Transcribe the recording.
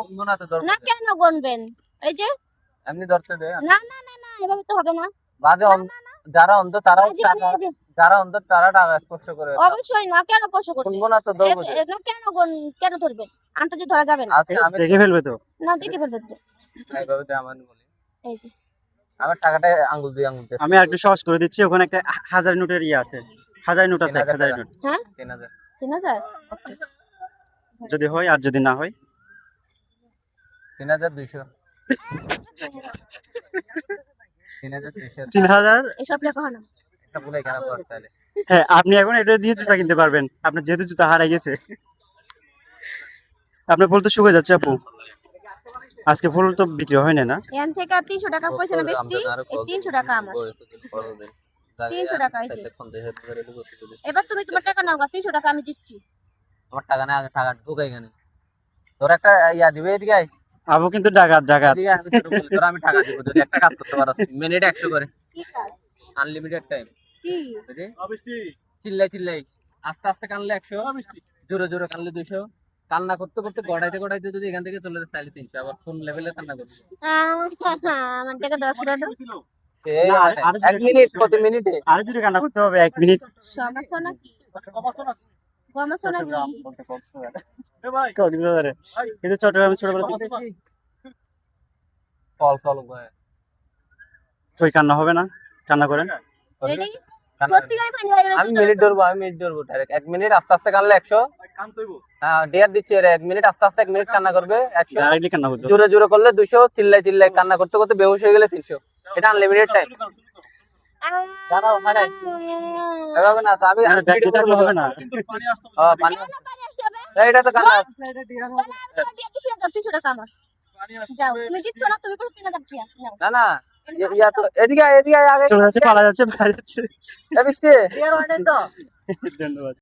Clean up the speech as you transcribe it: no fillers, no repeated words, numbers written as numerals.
গুনবো না তো ধরবো না কেন গুনবেন? এই যে এমনি ধরতে দে না না না না এভাবে তো হবে না। বাদে যারা অন্ধ তারাও বাজে মানে টাকা এই যে যারা অন্ধ তারা টাকা স্পর্শ করে অবশ্যই না, কেন প্রশ্ন করবে? গুনবো না তো ধরবো যে না কেন ধরবেন? আন্তাজি ধরা যাবে না। আচ্ছা আমি দেখে ফেলবে তো। না দেখে ফেলবেন তো। এইভাবে দে আমার বলি এই যে আমার টাকাটা আঙ্গুল দিয়ে আঙ্গুল আমি আর একটু সহজ করে দিচ্ছি, ওখানে একটা 1000 নোটের ইয়ে আছে, 1000 নোট আছে, 1000 নোট। হ্যাঁ 3000 3000 যদি হয় আর যদি না হয় 3200 3200 3000। এসব লেখা হয় না। একটা ভুলে কেন পড় তাহলে হ্যাঁ, আপনি এখন এটা দিয়ে জুতা কিনতে পারবেন, আপনার যেহেতু জুতা হারাই গেছে। আপনার ফুল তো শুকিয়ে যাচ্ছে আপু, আজকে ফুল তো বিক্রি হয় না না? এখান থেকে 300 টাকা কইছে না বেশি, এই 300 টাকা আমার। 300 টাকা এই যে। এবার তুমি তোমার টাকা নাও গা, 300 টাকা আমি দিচ্ছি। আমার টাকা না আগে টাকা ঢুকাই কেন তোর একটা ইয়া দিবে এদিকে আয় আপু কিন্তু ডাকাত ডাকাত। এদিকে আমি শুরু করি তোর আমি টাকা দিব যদি একটা কাজ করতে পারো মিনিট 100 করে কি কাজ? আনলিমিটেড টাইম কি? বুঝলি চিল্লাই চিল্লাই আস্তে আস্তে কানলে 100 জোরে জোরে কানলে 200 কান্না করতে করতে গড়াইতে গড়াইতে যদি এখান থেকে চলে যায় তাহলে 300 আবার কোন লেভেলে কান্না করবে আমার টাকা 10 টাকা দাও। না, আর 1 মিনিট প্রতি মিনিটে আরে যদি কান্না করতে হবে 1 মিনিট। সমস্যা নাকি? সমস্যা নাকি? কক্সবাজারে কিন্তু চট্টগ্রামে ছোটবেলা কল কল ভাই কই কান্না হবে না? কান্না করেন। রেডি? সত্যি করে পানি লাগে আমি মিনিট ধরবো ডাইরেক্ট 1 মিনিট আস্তে আস্তে কানলে 100 হ্যাঁ ডিয়ার দিচ্ছি রে 1 মিনিট আস্তে আস্তে 1 মিনিট কান্না করবে 100 ডাইরেক্টলি কান্না করতে হবে। জোরে জোরে করলে 200 চিল্লাই চিল্লাই কান্না করতে করতে বেহুশ হয়ে গেলে 300 এটা আনলিমিটেড টাইম দাঁড়াও মানে এভাবে না তো আমি আরে ব্যাকটি থাকলে হবে না। পানি পানি আসতে হবে। এটা তো কান্না আমি তোমার দিয়ে দিছি না 300 টাকা আমার। যাও তুমি জিতছো না, তুমি কত 3000 টাকা নাও। না না ইয়া তো এদিকে আয় আগে চলে যাচ্ছে, পালা যাচ্ছে, পালা যাচ্ছে। এ বৃষ্টি ধন্যবাদ।